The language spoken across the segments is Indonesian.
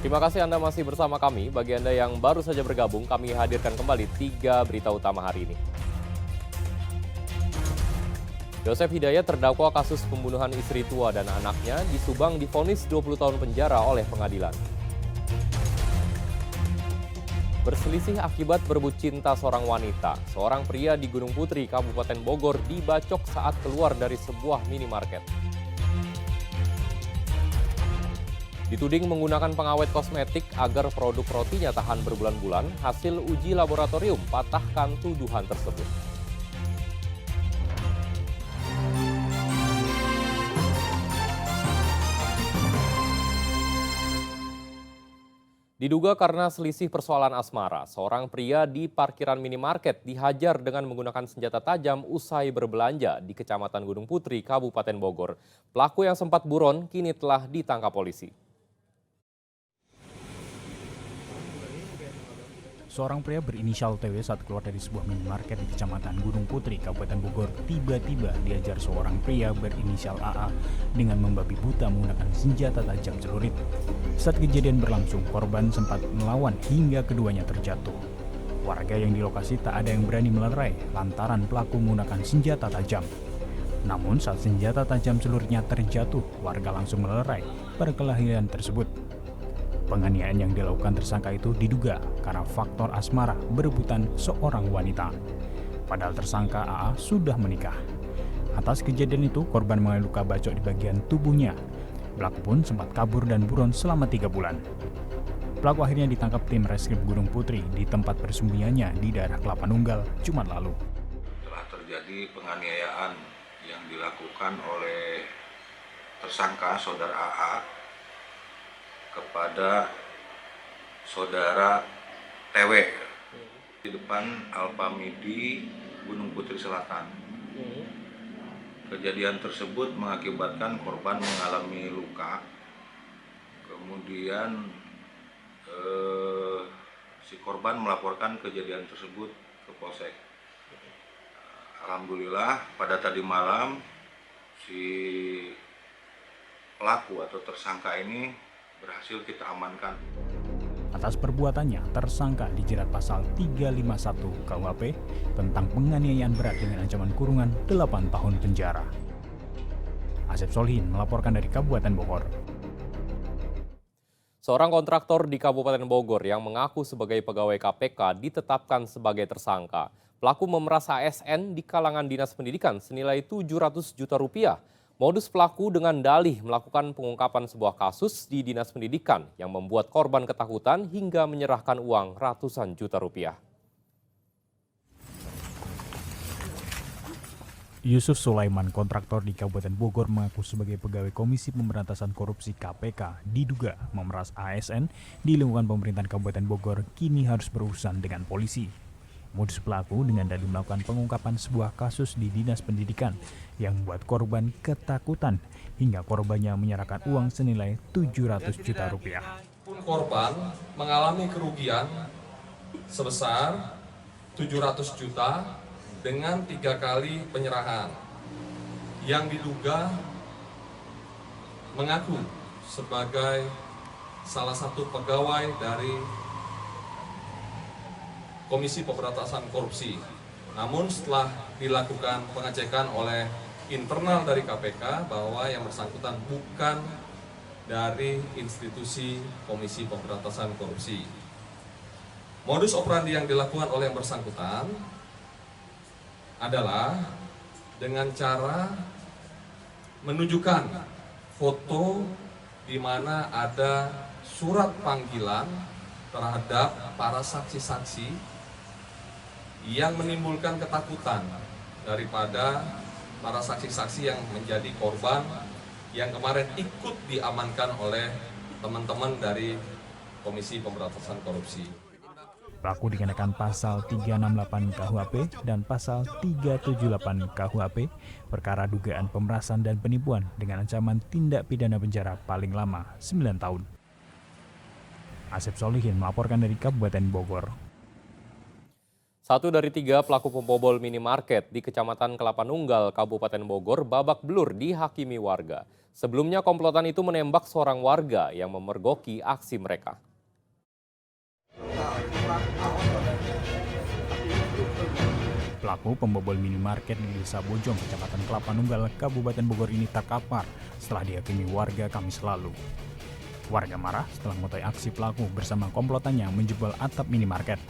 Terima kasih Anda masih bersama kami. Bagi Anda yang baru saja bergabung, kami hadirkan kembali 3 berita utama hari ini. Yosef Hidayat terdakwa kasus pembunuhan istri tua dan anaknya di Subang divonis 20 tahun penjara oleh pengadilan. Berselisih akibat berebut cinta seorang wanita. Seorang pria di Gunung Putri, Kabupaten Bogor dibacok saat keluar dari sebuah minimarket. Dituding menggunakan pengawet kosmetik agar produk rotinya tahan berbulan-bulan, hasil uji laboratorium patahkan tuduhan tersebut. Diduga karena selisih persoalan asmara, seorang pria di parkiran minimarket dihajar dengan menggunakan senjata tajam usai berbelanja di Kecamatan Gunung Putri, Kabupaten Bogor. Pelaku yang sempat buron kini telah ditangkap polisi. Seorang pria berinisial TW saat keluar dari sebuah minimarket di Kecamatan Gunung Putri, Kabupaten Bogor, tiba-tiba diajar seorang pria berinisial AA dengan membabi buta menggunakan senjata tajam celurit. Saat kejadian berlangsung, korban sempat melawan hingga keduanya terjatuh. Warga yang di lokasi tak ada yang berani melerai lantaran pelaku menggunakan senjata tajam. Namun saat senjata tajam celuritnya terjatuh, warga langsung melerai pada kelahiran tersebut. Penganiayaan yang dilakukan tersangka itu diduga karena faktor asmara berebutan seorang wanita. Padahal tersangka AA sudah menikah. Atas kejadian itu, korban mengalami luka bacok di bagian tubuhnya. Pelaku pun sempat kabur dan buron selama 3 bulan. Pelaku akhirnya ditangkap tim Reskrim Gunung Putri di tempat persembunyiannya di daerah Kelapa Nunggal, Jumat lalu. Telah terjadi penganiayaan yang dilakukan oleh tersangka saudara AA kepada saudara TW di depan Alpamidi Gunung Putri Selatan. Kejadian tersebut mengakibatkan korban mengalami luka. Kemudian si korban melaporkan kejadian tersebut ke Polsek. Alhamdulillah pada tadi malam si pelaku atau tersangka ini berhasil kita amankan. Atas perbuatannya, tersangka dijerat pasal 351 KUHP tentang penganiayaan berat dengan ancaman kurungan 8 tahun penjara. Asep Solihin melaporkan dari Kabupaten Bogor. Seorang kontraktor di Kabupaten Bogor yang mengaku sebagai pegawai KPK ditetapkan sebagai tersangka. Pelaku memeras ASN di kalangan dinas pendidikan senilai 700 juta rupiah. Modus pelaku dengan dalih melakukan pengungkapan sebuah kasus di dinas pendidikan yang membuat korban ketakutan hingga menyerahkan uang ratusan juta rupiah. Yusuf Sulaiman, kontraktor di Kabupaten Bogor, mengaku sebagai pegawai Komisi Pemberantasan Korupsi KPK diduga memeras ASN di lingkungan pemerintahan Kabupaten Bogor kini harus berurusan dengan polisi. Modus pelaku dengan dalih melakukan pengungkapan sebuah kasus di dinas pendidikan yang membuat korban ketakutan hingga korbannya menyerahkan uang senilai 700 juta rupiah. Korban mengalami kerugian sebesar 700 juta dengan 3 kali penyerahan yang diduga mengaku sebagai salah satu pegawai dari Komisi Pemberantasan Korupsi. Namun setelah dilakukan pengecekan oleh internal dari KPK bahwa yang bersangkutan bukan dari institusi Komisi Pemberantasan Korupsi. Modus operandi yang dilakukan oleh yang bersangkutan adalah dengan cara menunjukkan foto di mana ada surat panggilan terhadap para saksi-saksi yang menimbulkan ketakutan daripada para saksi-saksi yang menjadi korban yang kemarin ikut diamankan oleh teman-teman dari Komisi Pemberantasan Korupsi. Pelaku dikenakan pasal 368 KUHP dan pasal 378 KUHP perkara dugaan pemerasan dan penipuan dengan ancaman tindak pidana penjara paling lama 9 tahun. Asep Solihin melaporkan dari Kabupaten Bogor. Satu dari 3 pelaku pembobol minimarket di Kecamatan Kelapa Nunggal, Kabupaten Bogor babak belur dihakimi warga. Sebelumnya komplotan itu menembak seorang warga yang memergoki aksi mereka. Pelaku pembobol minimarket di Desa Bojong, Kecamatan Kelapa Nunggal, Kabupaten Bogor ini terkapar setelah dihakimi warga Kamis lalu. Warga marah setelah mengetahui aksi pelaku bersama komplotannya menjebol atap minimarket.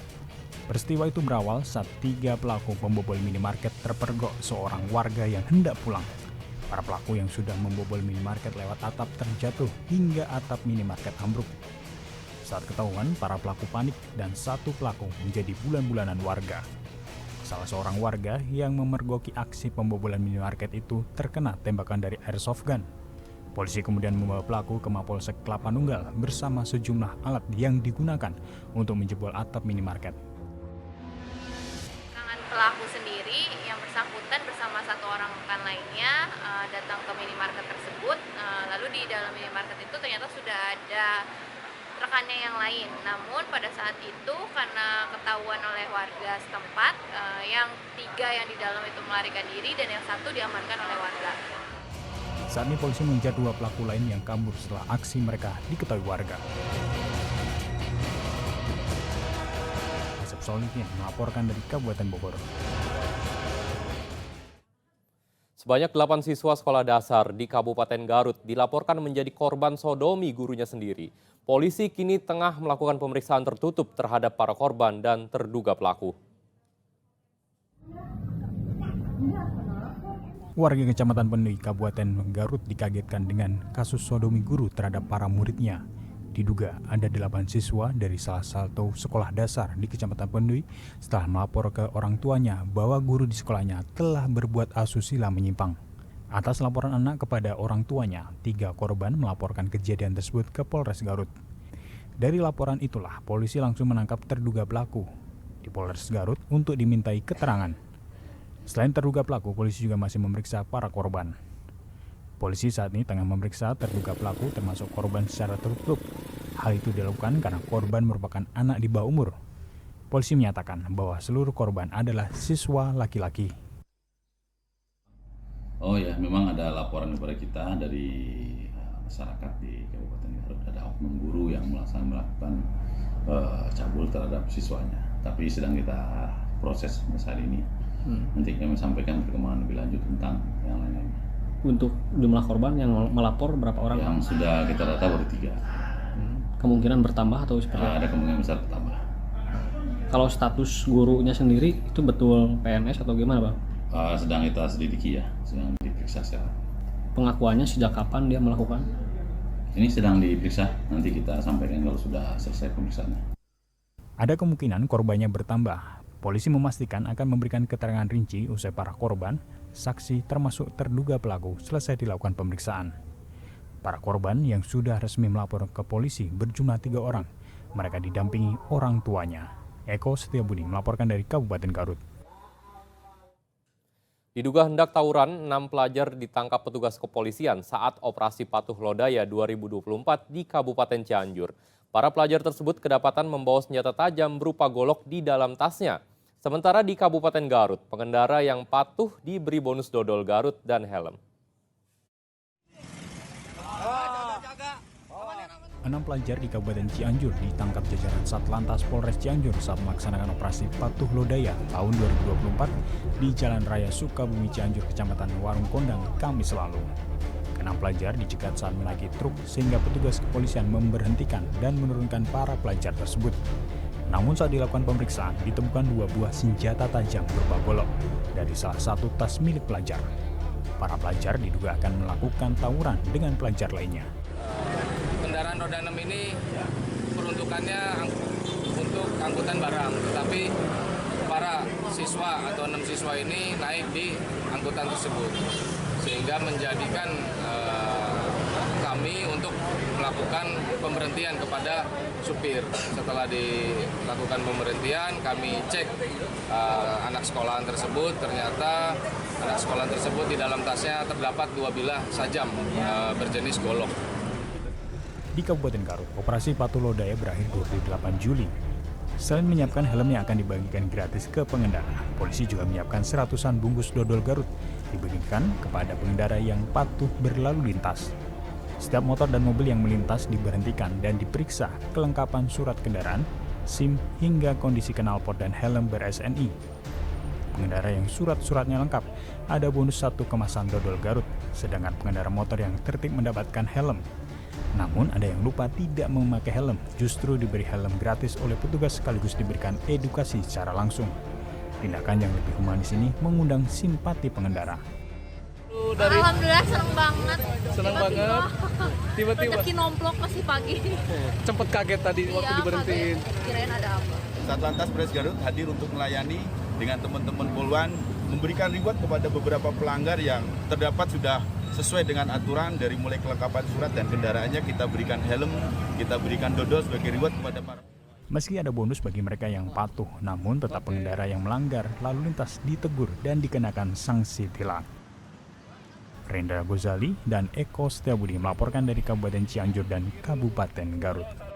Peristiwa itu berawal saat 3 pelaku pembobol minimarket terpergok seorang warga yang hendak pulang. Para pelaku yang sudah membobol minimarket lewat atap terjatuh hingga atap minimarket ambruk. Saat ketahuan, para pelaku panik dan satu pelaku menjadi bulan-bulanan warga. Salah seorang warga yang memergoki aksi pembobolan minimarket itu terkena tembakan dari airsoft gun. Polisi kemudian membawa pelaku ke Mapolsek Kelapa Nunggal bersama sejumlah alat yang digunakan untuk menjebol atap minimarket. Pelaku sendiri yang bersangkutan bersama satu orang rekan lainnya datang ke minimarket tersebut, lalu di dalam minimarket itu ternyata sudah ada rekannya yang lain. Namun pada saat itu karena ketahuan oleh warga setempat, yang 3 yang di dalam itu melarikan diri dan yang 1 diamankan oleh warga. Saat ini polisi mengejar 2 pelaku lain yang kabur setelah aksi mereka diketahui warga. Solihin melaporkan dari Kabupaten Bogor. Sebanyak 8 siswa sekolah dasar di Kabupaten Garut dilaporkan menjadi korban sodomi gurunya sendiri. Polisi kini tengah melakukan pemeriksaan tertutup terhadap para korban dan terduga pelaku. Warga Kecamatan Pendui, Kabupaten Garut dikagetkan dengan kasus sodomi guru terhadap para muridnya. Diduga ada 8 siswa dari salah satu sekolah dasar di Kecamatan Pendui setelah melapor ke orang tuanya bahwa guru di sekolahnya telah berbuat asusila menyimpang. Atas laporan anak kepada orang tuanya, 3 korban melaporkan kejadian tersebut ke Polres Garut. Dari laporan itulah polisi langsung menangkap terduga pelaku di Polres Garut untuk dimintai keterangan. Selain terduga pelaku, polisi juga masih memeriksa para korban. Polisi saat ini tengah memeriksa terduga pelaku termasuk korban secara tertutup. Hal itu dilakukan karena korban merupakan anak di bawah umur. Polisi menyatakan bahwa seluruh korban adalah siswa laki-laki. Oh ya, memang ada laporan kepada kita dari masyarakat di Kabupaten Garut. Ada oknum guru yang melakukan cabul terhadap siswanya. Tapi sedang kita proses saat ini. Nanti kami sampaikan perkembangan lebih lanjut tentang yang lain-lainnya. Untuk jumlah korban yang melapor berapa orang? Yang sudah kita data baru 3. Kemungkinan bertambah atau seperti apa? Ada kemungkinan besar bertambah. Kalau status gurunya sendiri itu betul PNS atau gimana, Bang? Sedang kita selidiki ya, sedang diperiksa sekarang. Pengakuannya sejak kapan dia melakukan? Ini sedang diperiksa, nanti kita sampaikan kalau sudah selesai pemeriksaannya. Ada kemungkinan korbannya bertambah. Polisi memastikan akan memberikan keterangan rinci usai para korban, saksi termasuk terduga pelaku selesai dilakukan pemeriksaan. Para korban yang sudah resmi melapor ke polisi berjumlah 3 orang. Mereka didampingi orang tuanya. Eko Setiabudi melaporkan dari Kabupaten Garut. Diduga hendak tawuran, 6 pelajar ditangkap petugas kepolisian saat operasi Patuh Lodaya 2024 di Kabupaten Cianjur. Para pelajar tersebut kedapatan membawa senjata tajam berupa golok di dalam tasnya. Sementara di Kabupaten Garut, pengendara yang patuh diberi bonus dodol Garut dan helm. 6 pelajar di Kabupaten Cianjur ditangkap jajaran Satlantas Polres Cianjur saat melaksanakan operasi Patuh Lodaya tahun 2024 di Jalan Raya Sukabumi Cianjur, Kecamatan Warung Kondang, Kamis lalu. Ke-6 pelajar dicegat saat menaiki truk sehingga petugas kepolisian memberhentikan dan menurunkan para pelajar tersebut. Namun saat dilakukan pemeriksaan, ditemukan 2 buah senjata tajam berupa golok dari salah satu tas milik pelajar. Para pelajar diduga akan melakukan tawuran dengan pelajar lainnya. Kendaraan roda 6 ini peruntukannya untuk angkutan barang, tetapi para siswa atau 6 siswa ini naik di angkutan tersebut, sehingga menjadikan kami untuk melakukan pemberhentian kepada supir. Setelah dilakukan pemberhentian, kami cek anak sekolahan tersebut. Ternyata anak sekolahan tersebut di dalam tasnya terdapat 2 bilah sajam berjenis golok. Di Kabupaten Garut, operasi Patuh Lodaya berakhir 28 Juli. Selain menyiapkan helm yang akan dibagikan gratis ke pengendara, polisi juga menyiapkan seratusan bungkus dodol Garut dibagikan kepada pengendara yang patuh berlalu lintas. Setiap motor dan mobil yang melintas diberhentikan dan diperiksa kelengkapan surat kendaraan, SIM, hingga kondisi knalpot dan helm ber-SNI. Pengendara yang surat-suratnya lengkap ada bonus 1 kemasan dodol Garut, sedangkan pengendara motor yang tertib mendapatkan helm. Namun ada yang lupa tidak memakai helm, justru diberi helm gratis oleh petugas sekaligus diberikan edukasi secara langsung. Tindakan yang lebih humanis ini mengundang simpati pengendara. Alhamdulillah seneng banget. Tiba-tiba Rezeki nomplok masih pagi. cepet kaget tadi waktu diberhentiin. Kaget. Kirain ada apa. Satlantas Polres Garut hadir untuk melayani dengan teman-teman Poluan, memberikan reward kepada beberapa pelanggar yang terdapat sudah sesuai dengan aturan, dari mulai kelengkapan surat dan kendaraannya kita berikan helm, kita berikan dodol sebagai reward kepada para. Meski ada bonus bagi mereka yang patuh, namun tetap pengendara yang melanggar lalu lintas ditegur dan dikenakan sanksi tilang. Rendra Gozali dan Eko Setiabudi melaporkan dari Kabupaten Cianjur dan Kabupaten Garut.